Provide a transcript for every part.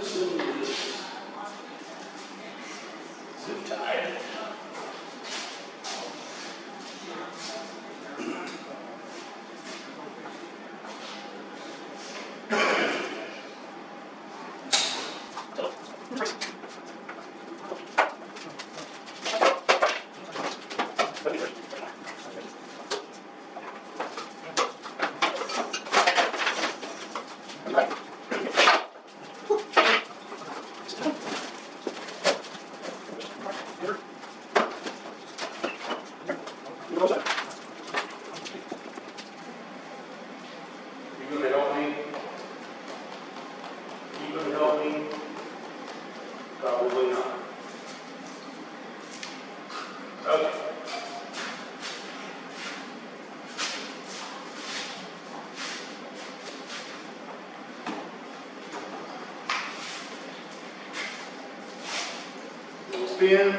Zip tie. You gonna help me? You gonna help me? Probably not. Okay. Little spin.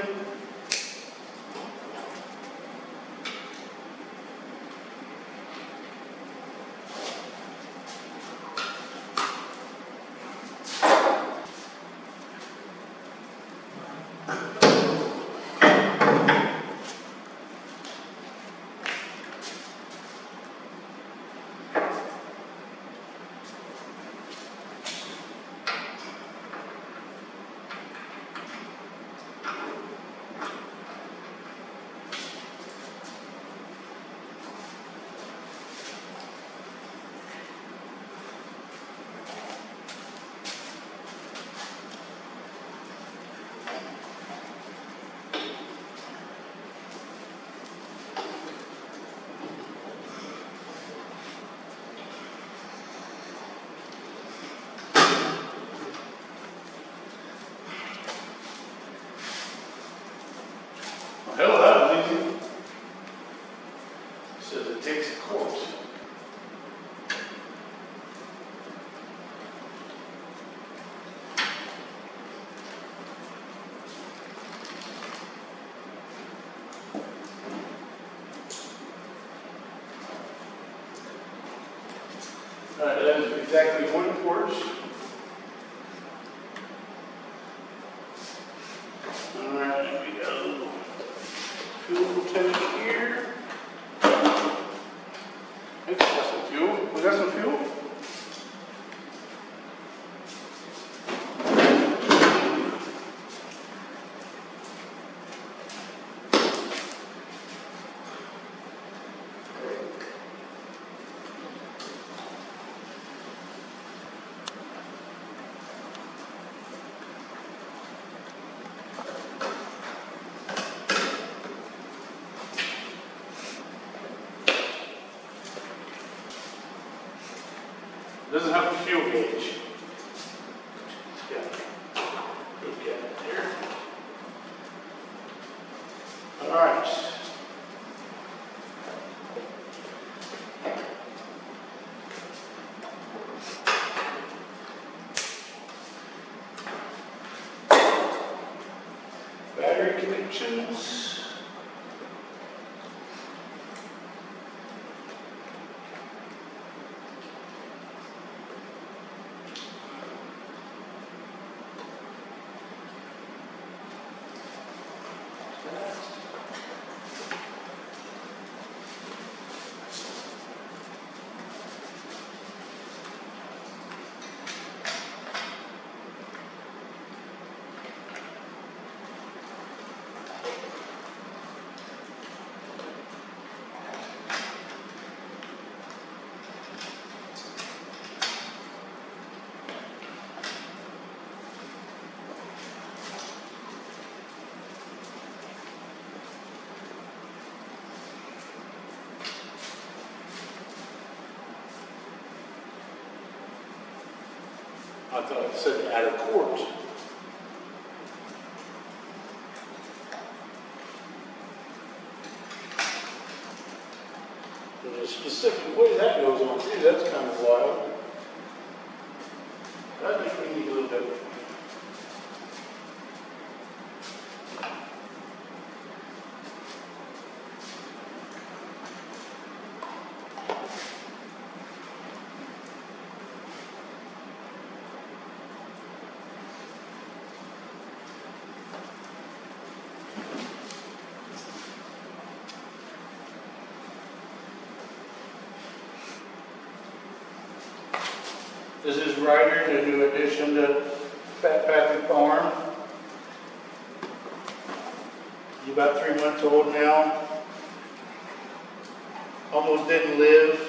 Hell, that was easy. Says it takes a course. Alright, that is exactly one course. Alright, here we go. Fuel tank here. It's got some fuel. We got some fuel? Doesn't have a fuel gauge. Yeah. Good cabinet there. All right. Battery connections. I thought it said add a quart. There's a specific way that goes on too, that's kind of wild. I think we need a little bit. This is Ryder, the new addition to Fat Pappy Farm. He's about 3 months old now. Almost didn't live.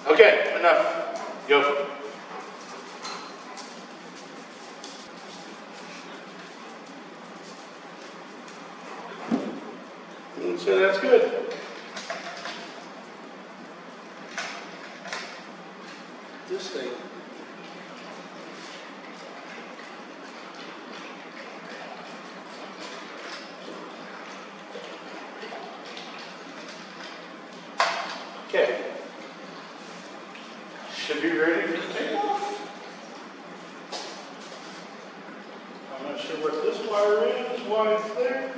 Okay, enough. Go. So that's good. This thing. Okay. Should be ready for takeoff. I'm not sure what this wire is, why it's there.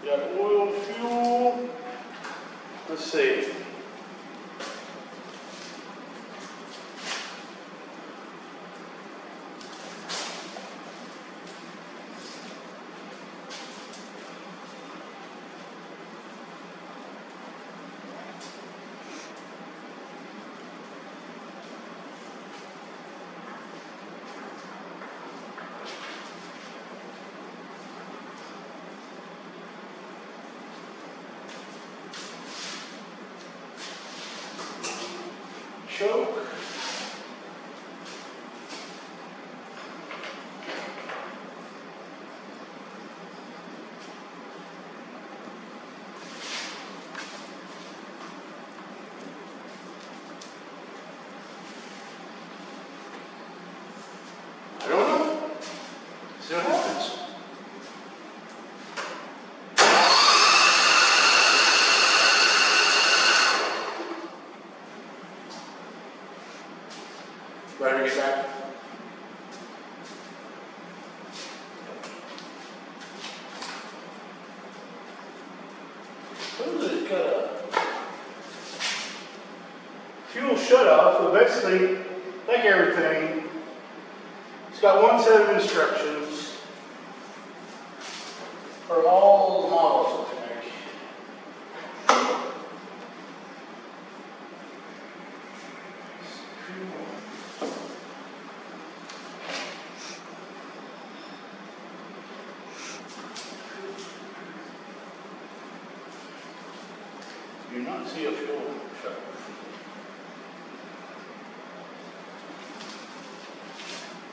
Got oil, fuel. Let's see. Choke. I don't know. See what happens. Ready to get back? It's got a fuel shut-off, so basically, like everything, it's got one set of instructions for all the models, I think. Do not see a fuel shut.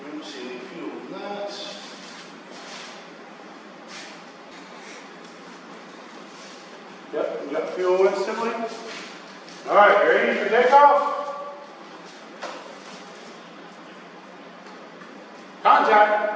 We don't see any fuel in that. Yep, we got fuel instantly. All right, ready for takeoff? Contact.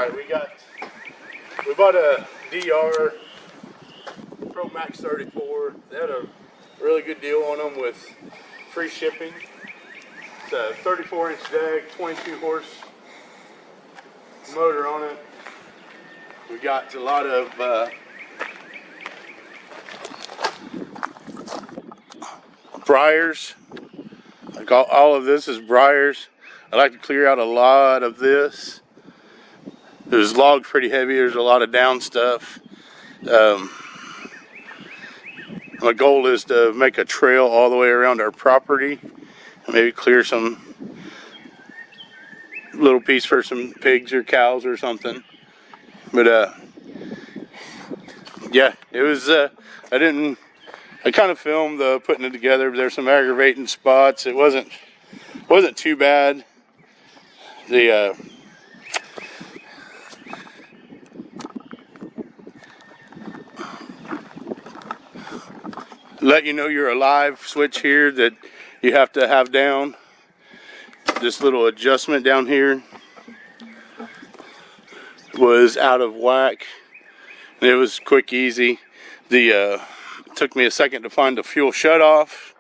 Alright, we bought a DR Pro Max 34. They had a really good deal on them with free shipping. It's a 34-inch Jag, 22 horse motor on it. We got a lot of briars. Like all of this is briars. I like to clear out a lot of this. There's logs pretty heavy. There's a lot of down stuff. My goal is to make a trail all the way around our property. Maybe clear some little piece for some pigs or cows or something. But yeah, it was. I kind of filmed putting it together. But there's some aggravating spots. It wasn't too bad. The let you know you're alive switch here that you have to have down. This little adjustment down here was out of whack. And it was quick, easy. It took me a second to find the fuel shutoff.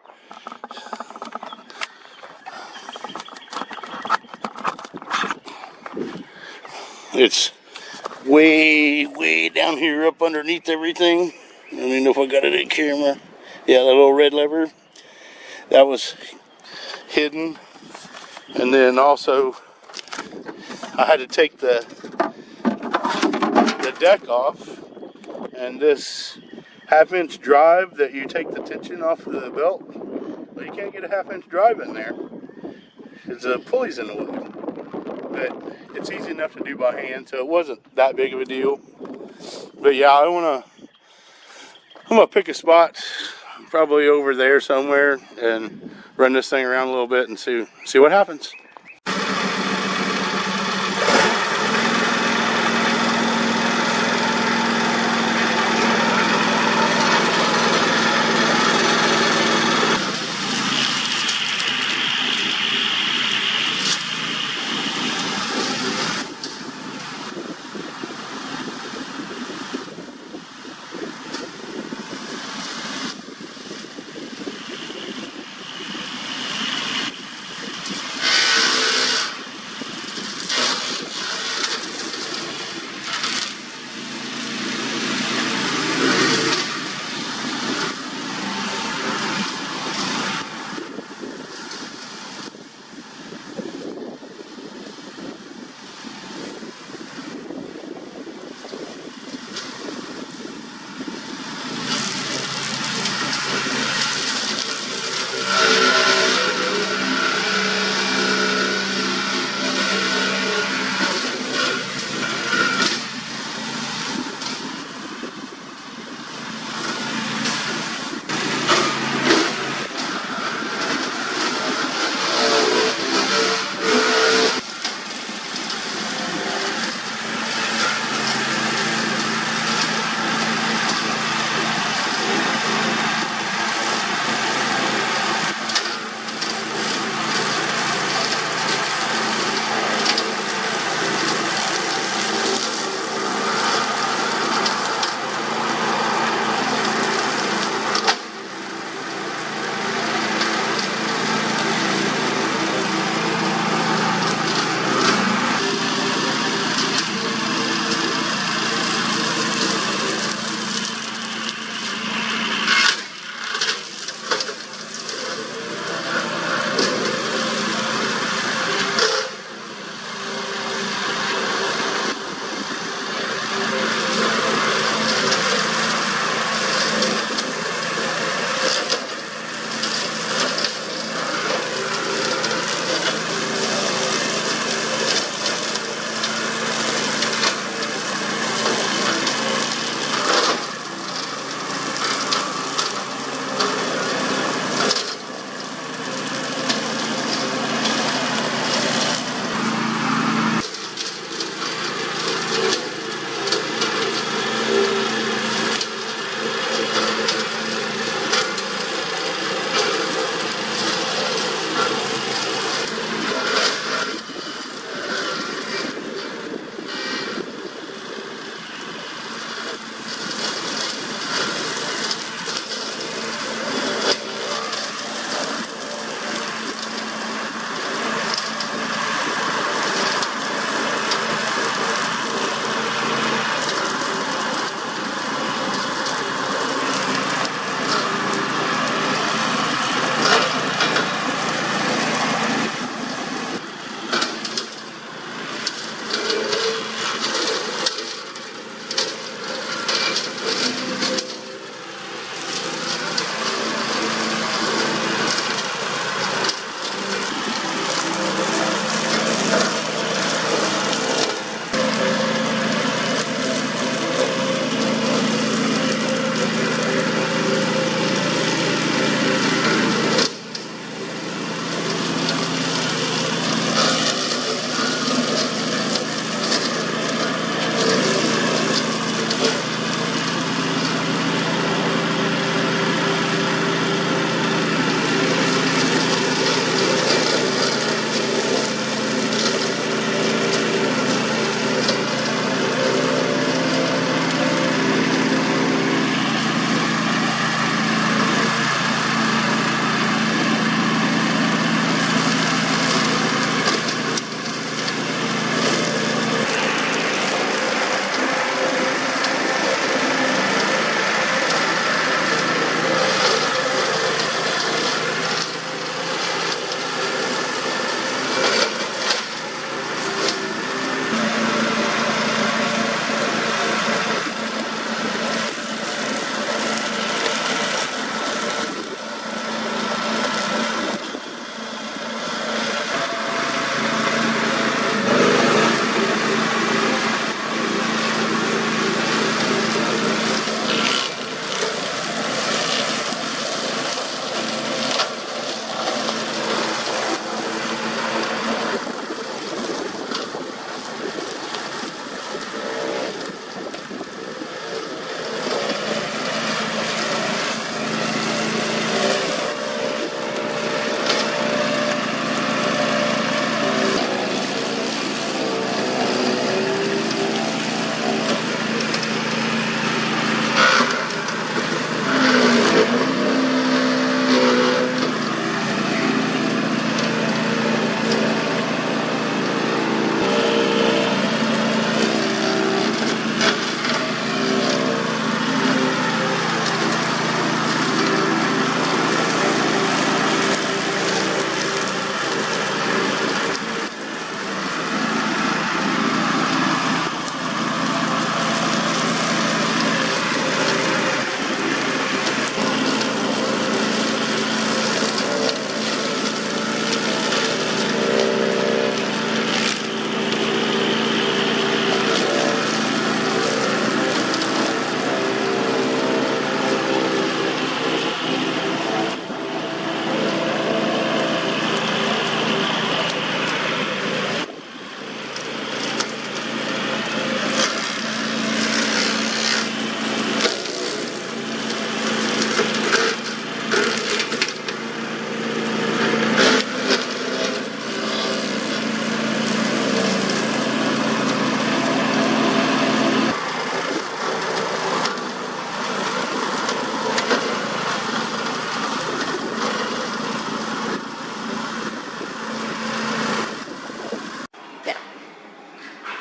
It's way down here up underneath everything. I don't even know if I got it in camera. Yeah, that little red lever, that was hidden. And then also I had to take the deck off, and this 1/2-inch drive that you take the tension off of the belt, well, you can't get a 1/2-inch drive in there. There's pulleys in the way. But it's easy enough to do by hand, so it wasn't that big of a deal. But yeah, I'm gonna pick a spot probably over there somewhere and run this thing around a little bit and see what happens.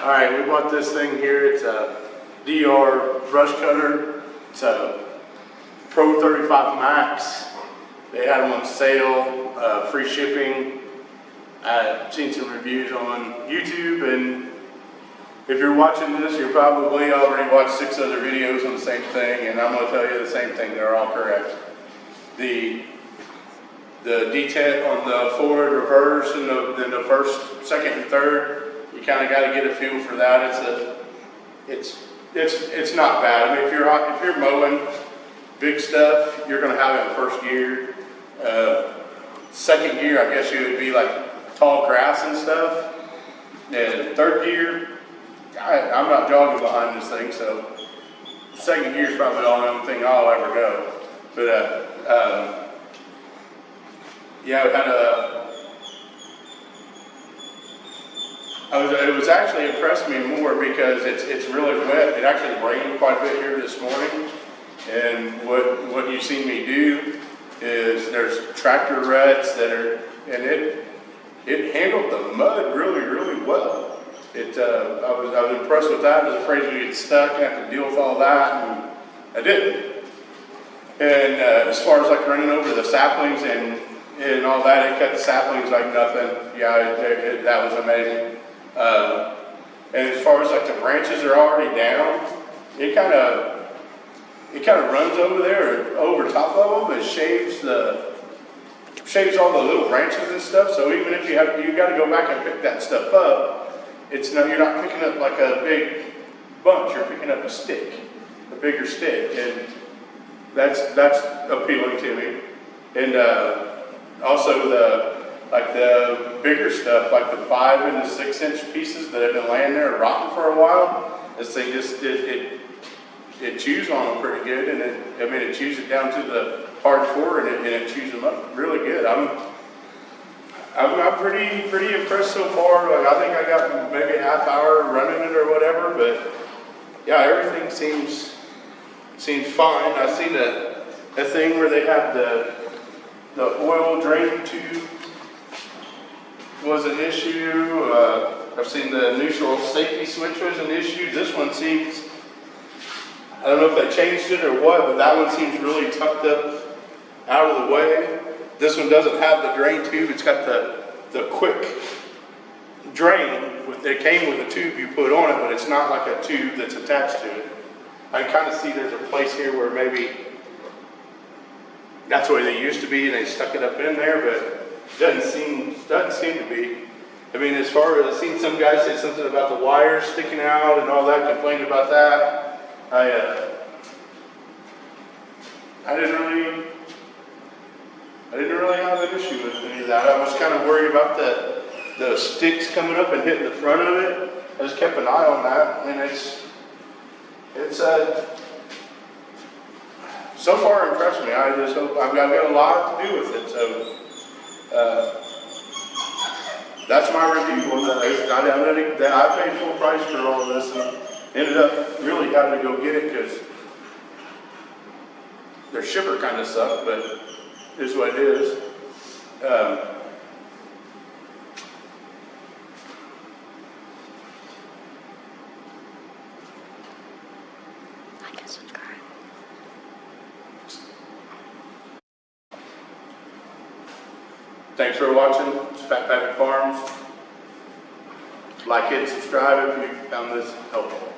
All right, we bought this thing here. It's a DR brush cutter. It's a Pro 35 Max. They had them on sale, free shipping. I've seen some reviews on YouTube, and if you're watching this, you're probably already watched 6 other videos on the same thing, and I'm going to tell you the same thing. They're all correct. The detent on the forward, reverse, and then the first, second, and third, you kind of got to get a feel for that. It's not bad. I mean, if you're mowing big stuff, you're going to have it in first gear. Second gear, I guess you would be like tall grass and stuff. And third gear, I'm not jogging behind this thing, so second gear is probably the only thing I'll ever go. But yeah, it was actually impressed me more because it's really wet. It actually rained quite a bit here this morning, and what you've seen me do is there's tractor ruts that are, and it handled the mud really well. I was impressed with that. I was afraid to get stuck and have to deal with all that, and I didn't. And as far as like running over the saplings and all that, it cut the saplings like nothing. Yeah, that was amazing. And as far as like the branches are already down, it kind of runs over there, over top of them, and shaves all the little branches and stuff. So even if you got to go back and pick that stuff up, you're not picking up like a big bunch. You're picking up a stick, a bigger stick, and that's appealing to me. And also the bigger stuff, like the 5 and the 6 inch pieces that have been laying there rotting for a while. This thing just it chews on them pretty good, and it chews it down to the hard core, and it chews them up really good. I'm pretty impressed so far. Like, I think I got maybe a half hour running it or whatever, but yeah, everything seems fine. I seen a thing where they had the oil drain tube was an issue. I've seen the neutral safety switch was an issue. This one seems, I don't know if they changed it or what, but that one seems really tucked up out of the way. This one doesn't have the drain tube. It's got the quick drain. It came with a tube you put on it, but it's not like a tube that's attached to it. I can kind of see there's a place here where maybe that's the way they used to be, and they stuck it up in there, but it doesn't seem to be. I mean, as far as I've seen some guys say something about the wires sticking out and all that, complained about that. I didn't really have an issue with any of that. I was kind of worried about the sticks coming up and hitting the front of it. I just kept an eye on that, and it's so far impressed me. I just hope I've got a lot to do with it. So that's my review on that. I paid full price for all of this, and ended up really having to go get it because their shipper kind of sucked, but it is what it is. Like and subscribe. Thanks for watching. It's Fat Patrick Farms. Like it, subscribe if you found this helpful.